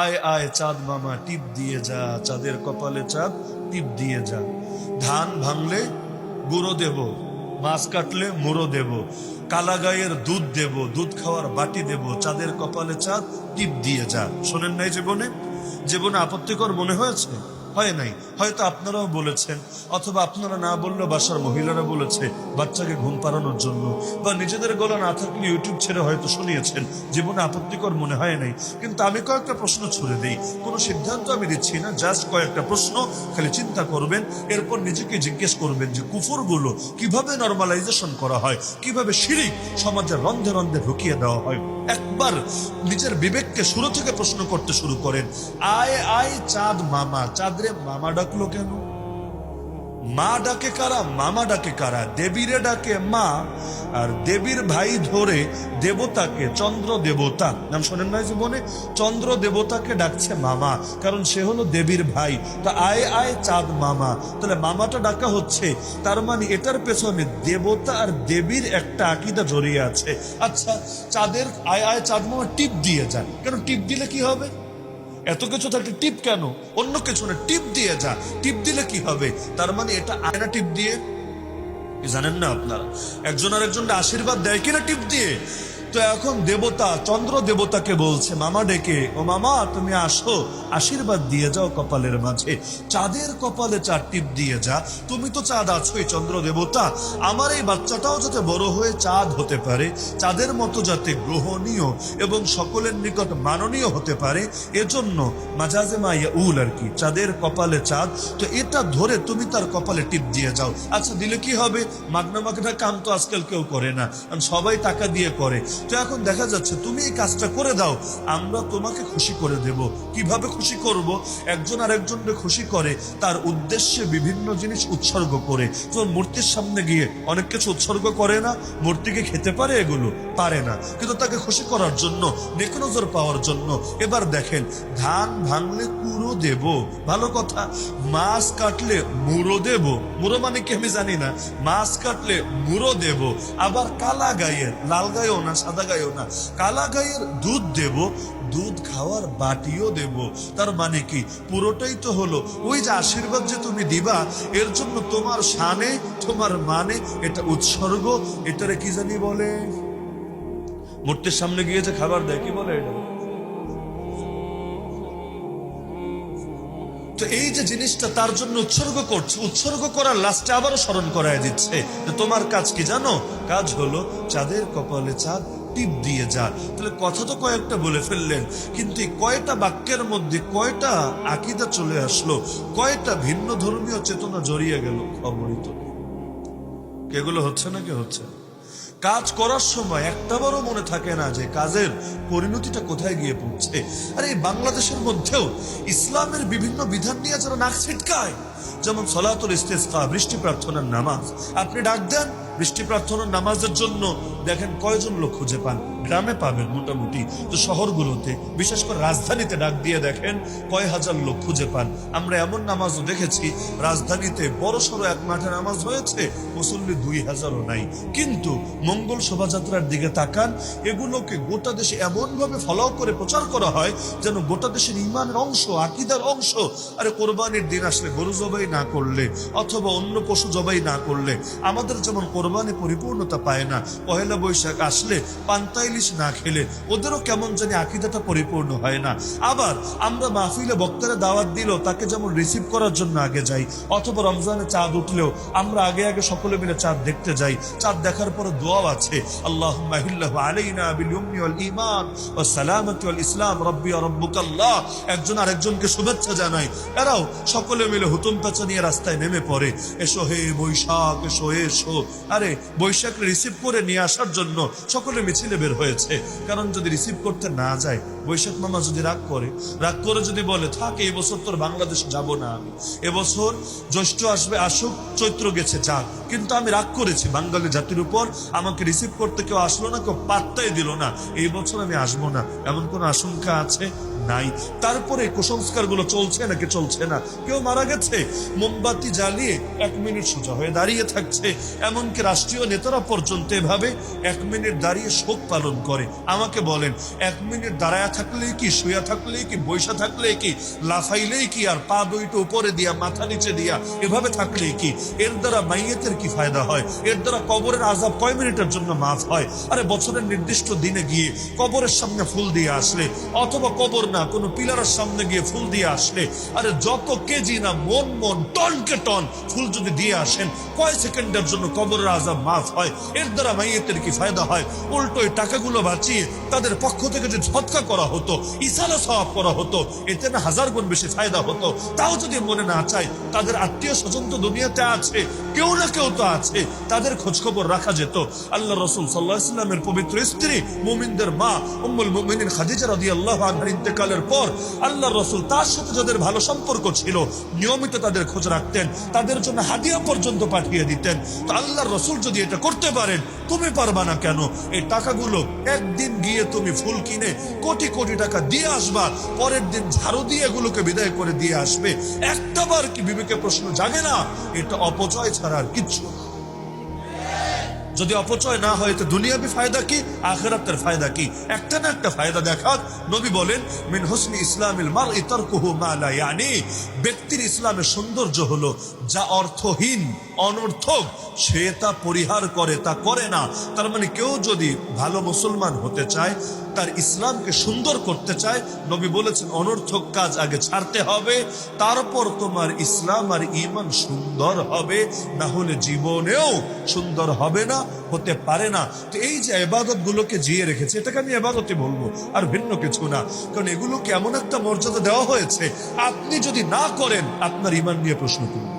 আয় আয় চাঁদ মামা টিপ দিয়ে যা, চাঁদের কপালে চাঁদ টিপ দিয়ে যা। ধান ভাঙলে গুঁড়ো দেব, মাছ কাটলে মুড়ো দেব, কালা গায়ের দুধ দেব, দুধ খাওয়ার বাটি দেব, চাঁদের কপালে চাঁদ টিপ দিয়ে যা। শোনেন নাই জীবনে? জীবনে আপত্তিকর মনে হয়েছে? হয় নাই? হয়তো আপনারাও বলেছেন, অথবা আপনারা না বললেও বাসার মহিলারা বলেছে বাচ্চাকে ঘুম পাড়ানোর জন্য, বা নিজেদের গলা না থাকলে ইউটিউব ছেড়ে হয়তো শুনিয়েছেন। জীবনে আপত্তিকর মনে হয় নাই। কিন্তু আমি কয়েকটা প্রশ্ন ছুড়ে দিই, কোনো সিদ্ধান্ত আমি দিচ্ছি না, জাস্ট কয়েকটা প্রশ্ন খালি চিন্তা করবেন, এরপর নিজেকে জিজ্ঞেস করবেন যে কুফরগুলো কিভাবে নরমালাইজেশন করা হয়, কিভাবে শিরিক সমাজের রন্ধে রন্ধে ঢুকিয়ে দেওয়া হয়। একবার নিজের বিবেককে শুরু থেকে প্রশ্ন করতে শুরু করেন। আয় আয় চাঁদ মামা, চাঁদরে মামা ডাকলো কেন? মা ডাকে কারা, মামা ডাকে কারা? দেবীরে ডাকে মা, আর দেবীর ভাই ধরে দেবতাকে, চন্দ্র দেবতা নাম শোনেন না জীবনে? চন্দ্র দেবতাকে ডাকছে মামা, কারণ সে হলো দেবীর ভাই। তা আয় আয় চাঁদ মামা, তাহলে মামাটা ডাকা হচ্ছে, তার মানে এটার পেছনে দেবতা আর দেবীর একটা আকীদা জড়িয়ে আছে। আচ্ছা, চাঁদের আয় আয় চাঁদ মামা টিপ দিয়ে যান কেন? টিপ দিলে কি হবে? এত কিছু থাকলে টিপ কেন? অন্য কিছু না, টিপ দিয়ে যা। টিপ দিলে কি হবে? তার মানে এটা আয়না টিপ দিয়ে, জানেন না আপনারা একজন আর একজনকে আশীর্বাদ দেয় কিনা টিপ দিয়ে? তো এখন দেবতা চন্দ্র দেবতাকে বলছে মামা ডেকে, ও মামা তুমি আসো, আশীর্বাদ দিয়ে যাও কপালের মাঝে, চাঁদের কপালে চার টিপ দিয়ে যা। তুমি তো চাঁদ আছোই চন্দ্র দেবতা, আমার এই বাচ্চাটাও যাতে বড় হয়ে চাঁদ হতে পারে, চাঁদের মতো যাতে গ্রহণীয় এবং সকলের নিকট মাননীয় হতে পারে, এজন্য মাজাজে মাইয়া উল আর কি, চাঁদের কপালে চাঁদ, তো এটা ধরে তুমি তার কপালে টিপ দিয়ে যাও। আচ্ছা দিলে কি হবে? মাগনা মাগনা কাম তো আজকাল কেউ করে না, সবাই টাকা দিয়ে করে। তো এখন দেখা যাচ্ছে তুমি এই কাজটা করে দাও, আমরা তোমাকে খুশি করে দেব। কিভাবে খুশি করব? একজন আরেকজনকে খুশি করে তার উদ্দেশ্যে বিভিন্ন জিনিস উৎসর্গ করে। তো মূর্তির সামনে গিয়ে অনেক কিছু উৎসর্গ করে না, মূর্তিকে খেতে পারে, এগুলো পারে না, কিন্তু তাকে খুশি করার জন্য, নেক নজর পাওয়ার জন্য। এবার দেখেন, ধান ভাঙলে কুড়ো দেব, ভালো কথা। মাছ কাটলে মুড়ো দেব, মুড়ো মানে কি আমি জানি না, মাছ কাটলে মুড়ো দেব। আবার কালা গায়ের, লাল গায়েও না সাদা গায়েও না, কালা গায়ের দুধ দেব, দুধ খাওয়ার বাটিও দেব। তার মানে কি? পুরোটাই তো হলো ওই যে আশীর্বাদ যে তুমি দিবা, এর জন্য তোমার শানে, তোমার মানে, এটা উৎসর্গ। এটারে কি জানি বলে, মূর্তির সামনে গিয়ে যে খাবার দেয় কি বলে এটা? তো এই যে জিনিসটা তার জন্য উৎসর্গ করছে, উৎসর্গ করার লাস্টে আবারও স্মরণ করায় দিচ্ছে যে তোমার কাজ কি জানো? কাজ হলো চাঁদের কপালে চাঁদ টিপ দিয়ে যা। তাহলে কথা তো কয়েকটা বলে ফেললেন, কিন্তু এই কয়টা বাক্যের মধ্যে কয়টা আকীদা চলে আসলো, কয়টা ভিন্ন ধর্মীয় চেতনা জড়িয়ে গেল, খবরই তো নেই। এগুলো হচ্ছে না? কে হচ্ছে? কাজ করার সময় একটাবারও মনে থাকে না যে কাজের পরিণতিটা কোথায় গিয়ে পৌঁছে। আর এই বাংলাদেশের মধ্যেও ইসলামের বিভিন্ন বিধান নিয়ে যারা নাক ছিটকায়, যেমন সলাতুল ইস্তিসকা, বৃষ্টি প্রার্থনার নামাজ, আপনি ডাক দেন বৃষ্টি প্রার্থনার নামাজের জন্য, দেখেন কয়জন লোক খুঁজে পান? গ্রামে পাবেন মোটামুটি, তো শহরগুলোতে বিশেষ করে রাজধানীতে ডাক দিয়ে দেখেন কয় হাজার লোক খুঁজে পান। আমরা এমন নামাজও দেখেছি রাজধানীতে বড় সড়ো এক মাঠে নামাজ হয়েছে, মুসল্লি 2000ও নাই। কিন্তু মঙ্গল শোভাযাত্রার দিকে তাকান, এগুলোকে গোটা দেশে এমন ভাবে ফলো করে প্রচার করা হয় যেন গোটা দেশের ইমানের অংশ, আকীদার অংশ। আরে কোরবানির দিন আসলে গরু জবাই না করলে অথবা অন্য পশু জবাই না করলে আমাদের যেমন কোরবানি পরিপূর্ণতা পায় না, পহেলা বৈশাখ আসলে পান্তা ইলিশ না খেলে ওদেরও কেমন জানি আকীদাটা পরিপূর্ণ হয় না। আবার আমরা মাহফিলে বক্তারা দাওয়াত দিল তাকে যেমন রিসিভ করার জন্য আগে যাই, অথবা রমজানে চাঁদ উঠলেও আমরা আগে আগে সকলে মিলে চাঁদ দেখতে যাই। চাঁদ দেখার পরে দোয়াও আছে, আল্লাহুম্মা হিল্লাহু আলাইনা বিল ইয়ুমনি ওয়াল ঈমান ওয়াস সালামাতি ওয়াল ইসলাম রাব্বি ওয়া রাব্বুকাল্লাহ। একজন আরেকজনকে শুভেচ্ছা জানাই। এরাও সকলে মিলে হুতুম পেঁচা নিয়ে রাস্তায় নেমে পড়ে, এসো হে বৈশাখ এসো এসো। আরে বৈশাখকে রিসিভ করে নিয়ে আসার জন্য সকলে মিছিলে বের হয়েছে। কারণ যদি রিসিভ করতে না যায়, বৈশাখ মামা যদি রাগ করে যদি বলে থাক এই বছর তোর বাংলাদেশ যাব না আমি, এবছর জ্যৈষ্ঠ আসবে আসুক, চৈত্র গেছে যাক, কিন্তু আমি রাগ করেছি বাঙালি জাতির উপর, আমাকে রিসিভ করতে কেউ আসলো না, কেউ পাত্তাই দিল না, এই বছর আমি আসবো না, এমন কোন আশঙ্কা আছে? নাই। তারপরে কুসংস্কার গুলো চলছে নাকি চলছে না? কেউ মারা গেছে, মোমবাতি জ্বালিয়ে 1 মিনিট সোজা হয়ে দাঁড়িয়ে থাকছে। এমনকি রাষ্ট্রীয় নেতারা পর্যন্ত এভাবে 1 মিনিট দাঁড়িয়ে শোক পালন করে। আমাকে বলেন, 1 মিনিট দাঁড়ায় থাকলেই কি, শুয়া থাকলেই কি, বৈশা থাকলেই কি, লাফাইলেই কি, আর পা দুইটা উপরে দিয়া মাথা নিচে দিয়া এভাবে থাকলেই কি, এর দ্বারা মাইয়েতের কি ফায়দা হয়? এর দ্বারা কবরের আযাব কয় মিনিটের জন্য মাফ হয়? আরে বছরের নির্দিষ্ট দিনে গিয়ে কবরের সামনে ফুল দিয়ে আসলে, অথবা কবর না কোনো পিলারের সামনে গিয়ে ফুল দিয়ে আসলে, আরে যত কেজি না মন মন টনকে টন ফুল যদি দিয়ে আসেন, কয় সেকেন্ডের জন্য কবরের আযাব মাফ হয়? এর দ্বারা মাইয়েতের কি ফায়দা হয়? উল্টো এই টাকাগুলো বাঁচিয়ে তাদের পক্ষ থেকে যে সদকা করা হতো, ইসালা সওয়াব করা হতো, এতে না 1000 গুণ বেশি ফায়দা হতো। তাও যদি মনে না চায়, তাদের আত্মীয় স্বজন তো দুনিয়াতে আছে, কেউ না কেউ তো আছে, তাদের খোঁজ খবর রাখা যেত। আল্লাহ রাসূল সাল্লাল্লাহু আলাইহি ওয়াসাল্লামের পবিত্র স্ত্রী, মুমিনদের মা উম্মুল মুমিনিন খাদিজা রাদিয়াল্লাহু আনহার ইন্তেকালের পর আল্লাহ রাসূল তার সাথে যাদের ভালো সম্পর্ক ছিল, নিয়মিত তাদের খোঁজ রাখতেন, তাদের জন্য হাদিয়া পর্যন্ত পাঠিয়ে দিতেন। তো আল্লাহর রাসূল যদি এটা করতে পারেন, তুমি পারবা না কেন? এই টাকাগুলো একদিন গিয়ে তুমি ফুল কিনে কোটি কোটি টাকা দিয়ে আসবা, পরের দিন ঝাড়ু দিয়ে এগুলোকে বিদায় করে দিয়ে আসবে। একটাবার কি বিবেকে প্রশ্ন জাগে না? এটা অপচয় ছাড়া আর কিচ্ছু না। যদি অপচয় না হয় তো দুনিয়াবি ফায়দা কি, আখিরাতের ফায়দা কি? একটা না একটা ফায়দা দেখাক। নবী বলেন, মিন হুসনি ইসলামিল মারই তারকুহু মা লা ইয়ানি, ব্যক্তির ইসলামের সৌন্দর্য হলো যা অর্থহীন, অনর্থক, সে তা পরিহার করে, তা করে না। তার মানে কেউ যদি ভালো মুসলমান হতে চায়, তার ইসলামকে সুন্দর করতে চায়, নবী বলেছেন অনর্থক কাজ আগে ছাড়তে হবে, তারপর তোমার ইসলাম আর ঈমান সুন্দর হবে, না হলে জীবনেও সুন্দর হবে না, হতে পারে না। তো এই যে ইবাদত গুলোকে জিয়ে রেখেছে, এটাকে আমি ইবাদতই বলবো, আর ভিন্ন কিছু না। কারণ এগুলোকে এমন একটা মর্যাদা দেওয়া হয়েছে, আপনি যদি না করেন আপনার ঈমান নিয়ে প্রশ্ন করবেন।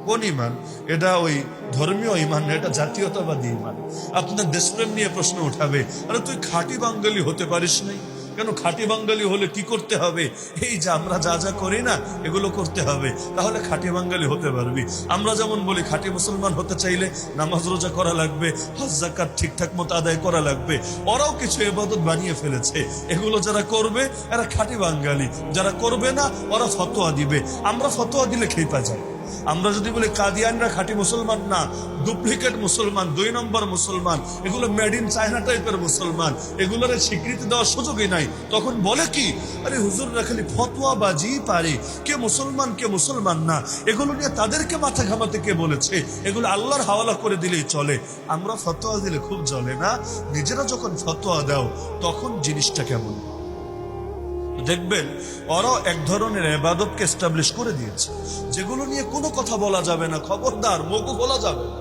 কোন ঈমান? এটা ওই ধর্মীয় ঈমান না, এটা জাতীয়তাবাদী ঈমান। আপনার দেশপ্রেম নিয়ে প্রশ্ন উঠাবে, আরে তুই খাঁটি বাঙালি হতে পারিস নাই কেন? খাঁটি বাঙালি হলে কি করতে হবে? এই যে আমরা যা যা করি না, এগুলো করতে হবে, তাহলে খাঁটি বাঙালি হতে পারবি। আমরা যেমন বলি খাঁটি মুসলমান হতে চাইলে নামাজ রোজা করা লাগবে, হজ যাকাত ঠিকঠাক মতো আদায় করা লাগবে। ওরাও কিছু ইবাদত বানিয়ে ফেলেছে, এগুলো যারা করবে এরা খাঁটি বাঙালি, যারা করবে না ওরা ফতোয়া দিবে। আমরা ফতোয়া দিলে খেপা যায়। আমরা যদি বলি কাদিয়ানরা খাঁটি মুসলমান না, ডুপ্লিকেট মুসলমান, 2 নম্বর মুসলমান, এগুলো মেড ইন চায়না টাইপের মুসলমান, এগুলোর স্বীকৃতি দেওয়ার সুযোগই নাই, তখন বলে কি, আরে হুজুররা খালি ফতোয়া বাজি পারে, কে মুসলমান না, এগুলো নিয়ে তাদেরকে মাথা ঘামাতে কে বলেছে? এগুলো আল্লাহর হাওয়ালা করে দিলেই চলে। আমরা ফতোয়া দিলে খুব চলে না, নিজেরা যখন ফতোয়া দাও তখন জিনিসটা কেমন। দেখবেন ওরাও এক ধরনের ইবাদতকে এস্টাবলিশ করে দিয়েছে, যেগুলো নিয়ে কোনো কথা বলা যাবে না, খবরদার মুখও বলা যাবে না।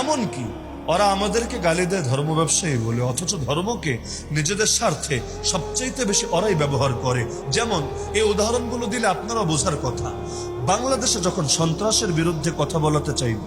এমনকি ওরা আমাদেরকে গালি দেয় ধর্ম ব্যবসায়ী বলে, অথচ ধর্মকে নিজেদের স্বার্থে সবচাইতে বেশি ওরাই ব্যবহার করে। যেমন এই উদাহরণগুলো দিলে আপনারা বোঝার কথা। বাংলাদেশে যখন সন্ত্রাসের বিরুদ্ধে কথা বলাতে চাইবে,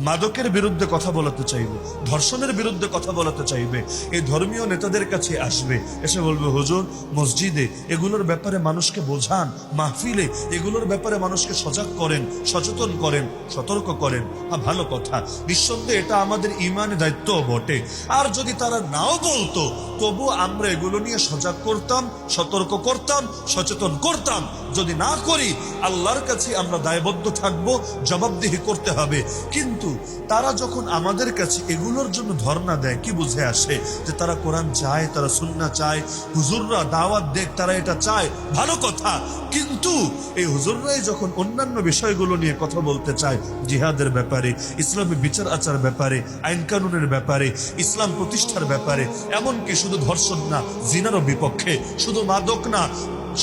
মাদকের বিরুদ্ধে কথা বলাতে চাইবে, ধর্ষণের বিরুদ্ধে কথা বলাতে চাইবে, এই ধর্মীয় নেতাদের কাছে আসবে, এসে বলবে হুজুর মসজিদে এগুলোর ব্যাপারে মানুষকে বোঝান, মাহফিলে এগুলোর ব্যাপারে মানুষকে সজাগ করেন, সচেতন করেন, সতর্ক করেন। ভালো কথা, নিঃসন্দেহে এটা আমাদের ইমানের দায়িত্ব বটে। আর যদি তারা নাও বলতো, তবু আমরা এগুলো নিয়ে সজাগ করতাম, সতর্ক করতাম, সচেতন করতাম। যদি না করি, আল্লাহর কাছে আমরা দায়বদ্ধ থাকব, জবাবদিহি করতে হবে। কিন্তু তারা যখন আমাদের কাছে এগুলোর জন্য ধর্ণা দেয়, কি বুঝে আসে যে তারা কোরআন চায়, তারা সুন্নাহ চায়, হুজুররা দাওয়াত দেখ, তারা এটা চায়, ভালো কথা। কিন্তু এই হুজুররাই যখন অন্যান্য বিষয়গুলো নিয়ে কথা বলতে চায়, জিহাদের ব্যাপারে, ইসলামী বিচার আচার ব্যাপারে, আইন কানুনের ব্যাপারে, ইসলাম প্রতিষ্ঠার ব্যাপারে, এমনকি শুধু ধর্ষণ না, জিনারও বিপক্ষে, শুধু মাদক না,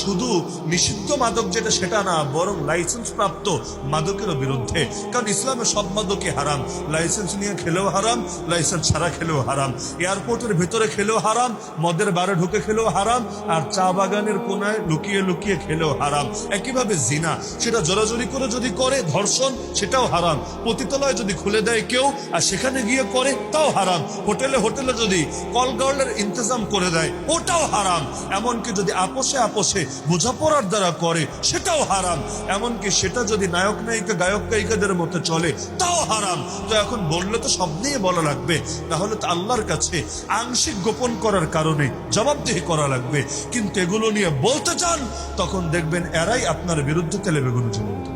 শুধু নিষিদ্ধ মাদক যেটা সেটা না, বরং লাইসেন্স প্রাপ্ত মাদকেরও বিরুদ্ধে। কারণ ইসলামে সব মাদকই হারাম, লাইসেন্স নিয়ে খেলেও হারাম, লাইসেন্স ছাড়া খেলেও হারাম, এয়ারপোর্টের ভিতরে খেলেও হারাম, মদের বারে ঢুকে খেলেও হারাম, আর চা বাগানের কোনায় লুকিয়ে লুকিয়ে খেলেও হারাম। একইভাবে জিনা, সেটা জোরাজোরি করে যদি করে, ধর্ষণ, সেটাও হারাম। পতিতালয় যদি খুলে দেয় কেউ আর সেখানে গিয়ে করে, তাও হারাম। হোটেলে যদি কল গার্লের ইন্তজাম করে দেয়, ওটাও হারাম। এমনকি যদি আপোষে আছে বোঝাপড়ার দ্বারা করে সেটাও হারাম, এমনকি সেটা যদি নায়ক নায়িকা গায়ক গায়িকাদের মতো চলে তাও হারাম। তো এখন বললে তো সব নিয়ে বলা লাগবে, তাহলে তো আল্লাহর কাছে আংশিক গোপন করার কারণে জবাবদিহি করা লাগবে। কিন্তু এগুলো নিয়ে বলতে চান তখন দেখবেন এরাই আপনার বিরুদ্ধে তেলে বেগুন জ্বলতে।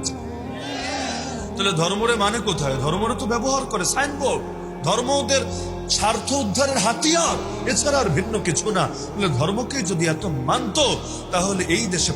তাহলে ধর্মরে মানে কোথায়? ধর্মরে তো ব্যবহার করে সাইনবোর্ড, ধর্ম ওদের স্বার্থ উদ্ধারের হাতিয়ার, এছাড়া আর ভিন্ন কিছু না। ধর্মকে যদি এত মানত তাহলে এই দেশে